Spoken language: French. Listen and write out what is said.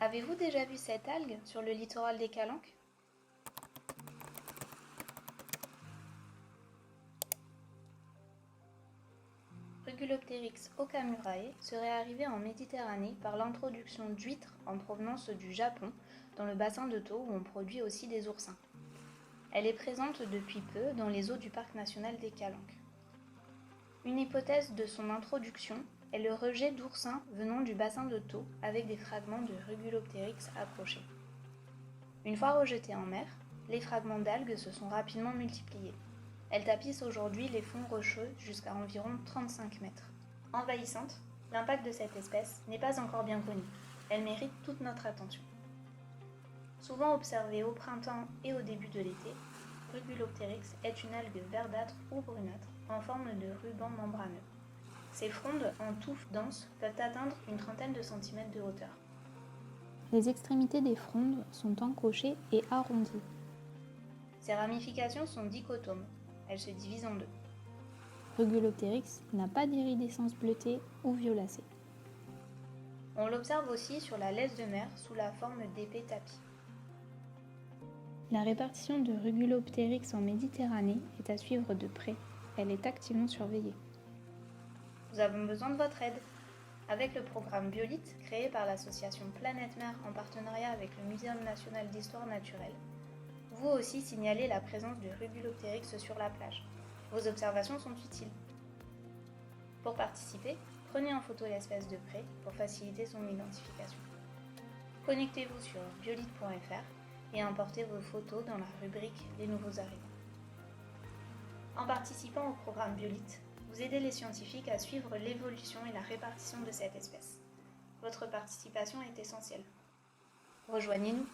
Avez-vous déjà vu cette algue sur le littoral des Calanques? Rugulopteryx okamurae serait arrivé en Méditerranée par l'introduction d'huîtres en provenance du Japon, dans le bassin de Thau où on produit aussi des oursins. Elle est présente depuis peu dans les eaux du parc national des Calanques. Une hypothèse de son introduction est le rejet d'oursins venant du bassin de Thau avec des fragments de Rugulopteryx accrochés. Une fois rejetés en mer, les fragments d'algues se sont rapidement multipliés. Elles tapissent aujourd'hui les fonds rocheux jusqu'à environ 35 mètres. Envahissante, l'impact de cette espèce n'est pas encore bien connu. Elle mérite toute notre attention. Souvent observée au printemps et au début de l'été, Rugulopteryx est une algue verdâtre ou brunâtre en forme de ruban membraneux. Ses frondes en touffes denses peuvent atteindre une trentaine de centimètres de hauteur. Les extrémités des frondes sont encochées et arrondies. Ses ramifications sont dichotomes. Elles se divisent en deux. Rugulopteryx n'a pas d'iridescence bleutée ou violacée. On l'observe aussi sur la laisse de mer sous la forme d'épais tapis. La répartition de Rugulopteryx en Méditerranée est à suivre de près. Elle est activement surveillée. Nous avons besoin de votre aide. Avec le programme Biolite, créé par l'association Planète Mer en partenariat avec le Muséum national d'histoire naturelle, vous aussi signalez la présence de Rugulopteryx sur la plage. Vos observations sont utiles. Pour participer, prenez en photo l'espèce de près pour faciliter son identification. Connectez-vous sur biolite.fr et importez vos photos dans la rubrique Les nouveaux arrivants. En participant au programme Biolite, vous aidez les scientifiques à suivre l'évolution et la répartition de cette espèce. Votre participation est essentielle. Rejoignez-nous.